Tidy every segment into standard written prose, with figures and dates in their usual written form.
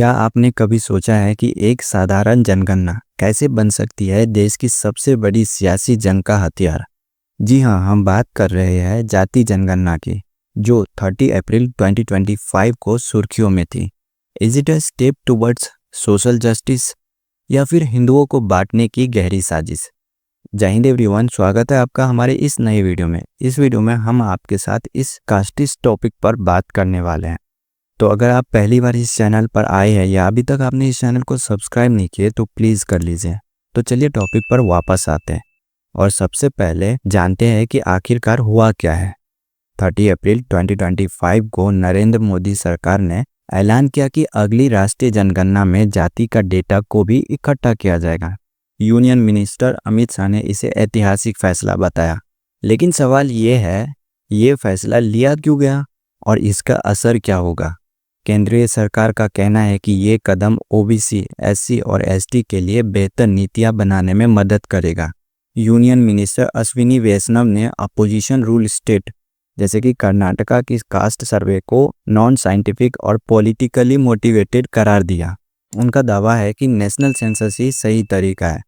क्या आपने कभी सोचा है कि एक साधारण जनगणना कैसे बन सकती है देश की सबसे बड़ी सियासी जंग का हथियार? जी हाँ, हम बात कर रहे हैं जाति जनगणना की, जो 30 अप्रैल 2025 को सुर्खियों में थी। Is it a step towards social justice या फिर हिंदुओं को बांटने की गहरी साजिश? जय हिंद एवरीवन, स्वागत है आपका हमारे इस नए वीडियो में। इस वीडियो में हम आपके साथ इस कास्टिस टॉपिक पर बात करने वाले हैं। तो अगर आप पहली बार इस चैनल पर आए हैं या अभी तक आपने इस चैनल को सब्सक्राइब नहीं किए तो प्लीज़ कर लीजिए। तो चलिए टॉपिक पर वापस आते हैं और सबसे पहले जानते हैं कि आखिरकार हुआ क्या है। 30 अप्रैल 2025 को नरेंद्र मोदी सरकार ने ऐलान किया कि अगली राष्ट्रीय जनगणना में जाति का डेटा को भी इकट्ठा किया जाएगा। यूनियन मिनिस्टर अमित शाह ने इसे ऐतिहासिक फैसला बताया। लेकिन सवाल ये है, ये फैसला लिया क्यों गया और इसका असर क्या होगा? केंद्रीय सरकार का कहना है कि ये कदम ओबीसी, एससी और एसटी के लिए बेहतर नीतियां बनाने में मदद करेगा। यूनियन मिनिस्टर अश्विनी वैष्णव ने अपोजिशन रूल स्टेट जैसे कि कर्नाटका की कास्ट सर्वे को नॉन साइंटिफिक और पॉलिटिकली मोटिवेटेड करार दिया। उनका दावा है कि नेशनल सेंसस ही सही तरीका है।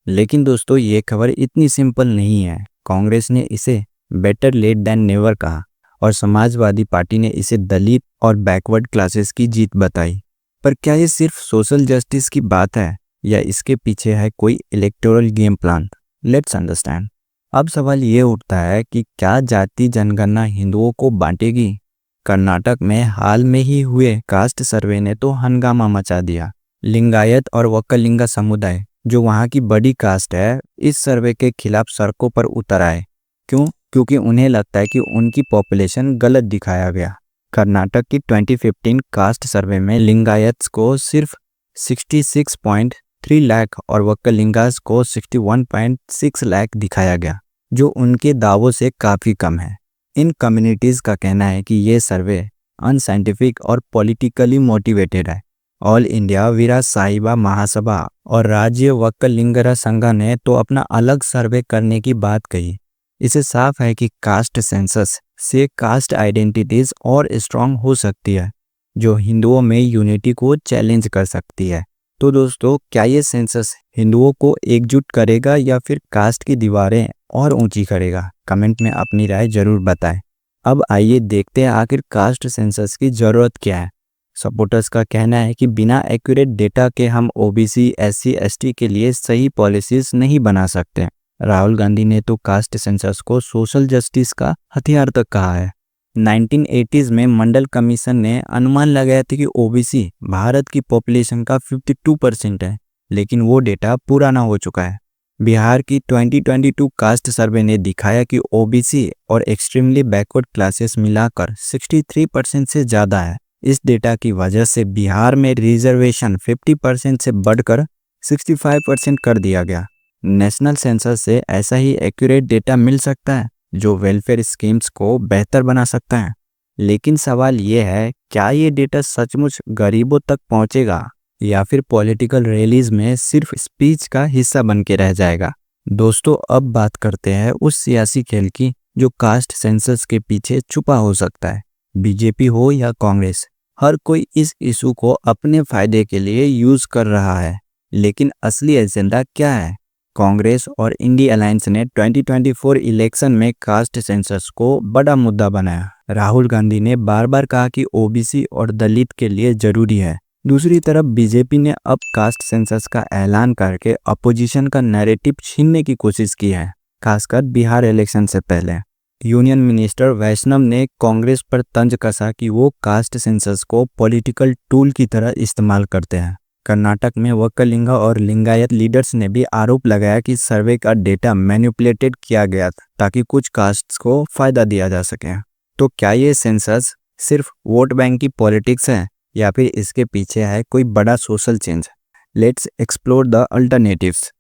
लेकिन दोस्तों, ये खबर इतनी सिंपल नहीं है। कांग्रेस ने इसे बेटर लेट देन नेवर कहा और समाजवादी पार्टी ने इसे दलित और बैकवर्ड क्लासेस की जीत बताई। पर क्या ये सिर्फ सोशल जस्टिस की बात है या इसके पीछे है कोई electoral game plan? Let's understand. अब सवाल ये उठता है कि क्या जाति जनगणना हिंदुओं को बांटेगी? कर्नाटक में हाल में ही हुए कास्ट सर्वे ने तो हंगामा मचा दिया। लिंगायत और वक्कलिंगा समुदाय, जो वहाँ की बड़ी कास्ट है, इस सर्वे के खिलाफ सड़कों पर उतर आए। क्यों? क्योंकि उन्हें लगता है कि उनकी पॉपुलेशन गलत दिखाया गया। कर्नाटक की 2015 कास्ट सर्वे में लिंगायत्स को सिर्फ 66.3 लाख और वक्कलिंगास को 61.6 लाख दिखाया गया, जो उनके दावों से काफ़ी कम है। इन कम्युनिटीज़ का कहना है कि ये सर्वे अनसाइंटिफिक और पॉलिटिकली मोटिवेटेड है। ऑल इंडिया वीरा साहिबा महासभा और राज्य वक्कलिंगरा संघ ने तो अपना अलग सर्वे करने की बात कही। इसे साफ है कि कास्ट सेंसस से कास्ट आइडेंटिटीज और स्ट्रांग हो सकती है, जो हिंदुओं में यूनिटी को चैलेंज कर सकती है। तो दोस्तों, क्या ये सेंसस हिंदुओं को एकजुट करेगा या फिर कास्ट की दीवारें और ऊंची करेगा? कमेंट में अपनी राय जरूर बताएं। अब आइए देखते हैं आखिर कास्ट सेंसस की ज़रूरत क्या है। सपोर्टर्स का कहना है कि बिना एक्यूरेट डेटा के हम ओबीसी, एससी, एसटी के लिए सही पॉलिसीज नहीं बना सकते। राहुल गांधी ने तो कास्ट सेंसस को सोशल जस्टिस का हथियार तक कहा है। 1980s में मंडल कमीशन ने अनुमान लगाया था कि ओबीसी भारत की पॉपुलेशन का 52% है, लेकिन वो डेटा पुराना हो चुका है। बिहार की 2022 कास्ट सर्वे ने दिखाया कि ओबीसी और एक्सट्रीमली बैकवर्ड क्लासेस मिलाकर 63% से ज़्यादा है। इस डेटा की वजह से बिहार में रिजर्वेशन 50% से बढ़कर 65% कर दिया गया। नेशनल सेंसस से ऐसा ही एक्यूरेट डेटा मिल सकता है, जो वेलफेयर स्कीम्स को बेहतर बना सकता है। लेकिन सवाल ये है, क्या ये डेटा सचमुच गरीबों तक पहुंचेगा या फिर पॉलिटिकल रैलीज में सिर्फ स्पीच का हिस्सा बन के रह जाएगा? दोस्तों, अब बात करते हैं उस सियासी खेल की जो कास्ट सेंसस के पीछे छुपा हो सकता है। बीजेपी हो या कांग्रेस, हर कोई इस इशू को अपने फायदे के लिए यूज कर रहा है। लेकिन असली एजेंडा क्या है? कांग्रेस और इंडी अलायंस ने 2024 इलेक्शन में कास्ट सेंसस को बड़ा मुद्दा बनाया। राहुल गांधी ने बार बार कहा कि ओबीसी और दलित के लिए जरूरी है। दूसरी तरफ बीजेपी ने अब कास्ट सेंसस का ऐलान करके अपोजिशन का नैरेटिव छीनने की कोशिश की है, खासकर बिहार इलेक्शन से पहले। यूनियन मिनिस्टर वैष्णव ने कांग्रेस पर तंज कसा कि वो कास्ट सेंसस को पॉलिटिकल टूल की तरह इस्तेमाल करते हैं। कर्नाटक में वक्कलिंगा और लिंगायत लीडर्स ने भी आरोप लगाया कि सर्वे का डेटा मैनिपुलेटेड किया गया था ताकि कुछ कास्ट्स को फायदा दिया जा सके। तो क्या ये सेंसस सिर्फ वोट बैंक की पॉलिटिक्स है या फिर इसके पीछे है कोई बड़ा social change? Let's explore the alternatives.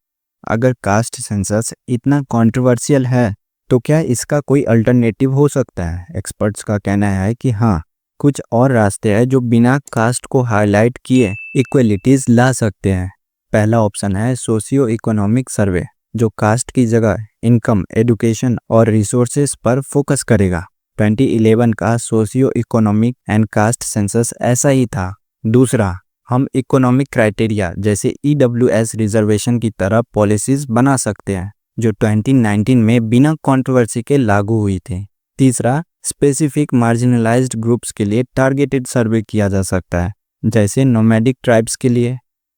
अगर कास्ट सेंसस इतना कंट्रोवर्शियल है तो क्या इसका कोई अल्टरनेटिव हो सकता है? एक्सपर्ट्स का कहना है कि हाँ, कुछ और रास्ते हैं जो बिना कास्ट को हाईलाइट किए इक्वलिटीज ला सकते हैं। पहला ऑप्शन है सोशियो इकोनॉमिक सर्वे, जो कास्ट की जगह इनकम, एजुकेशन और रिसोर्सेज पर फोकस करेगा। 2011 का socio economic and caste census ऐसा ही था। दूसरा, हम इकोनॉमिक क्राइटेरिया जैसे EWS रिजर्वेशन की तरह पॉलिसीज बना सकते हैं जो 2019 में बिना कंट्रोवर्सी के लागू हुई थी। तीसरा, स्पेसिफिक मार्जिनलाइज्ड ग्रुप्स के लिए टारगेटेड सर्वे किया जा सकता है जैसे नोमैडिक ट्राइब्स के लिए।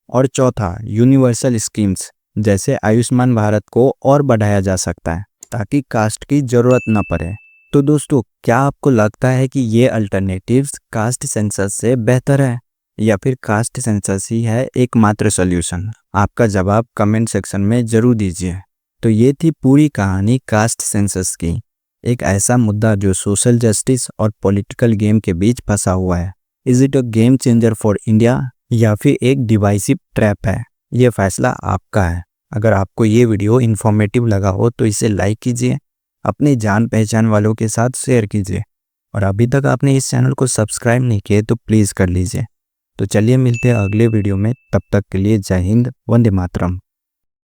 और चौथा, यूनिवर्सल स्कीम्स जैसे आयुष्मान भारत को और बढ़ाया जा सकता है ताकि कास्ट की ज़रूरत न पड़े। तो दोस्तों, क्या आपको लगता है कि ये अल्टरनेटिव्स कास्ट सेंसस से बेहतर है या फिर कास्ट सेंसस ही है एकमात्र सॉल्यूशन? आपका जवाब कमेंट सेक्शन में ज़रूर दीजिए। तो ये थी पूरी कहानी कास्ट सेंसस की, एक ऐसा मुद्दा जो सोशल जस्टिस और पॉलिटिकल गेम के बीच फंसा हुआ है। Is it a game changer for India या फिर एक डिवाइसिव ट्रैप है? ये फैसला आपका है। अगर आपको ये वीडियो इन्फॉर्मेटिव लगा हो तो इसे लाइक कीजिए, अपने जान पहचान वालों के साथ शेयर कीजिए और अभी तक आपने इस चैनल को सब्सक्राइब नहीं किए तो प्लीज़ कर लीजिए। तो चलिए मिलते हैं अगले वीडियो में, तब तक के लिए जय हिंद, वंदे मातरम।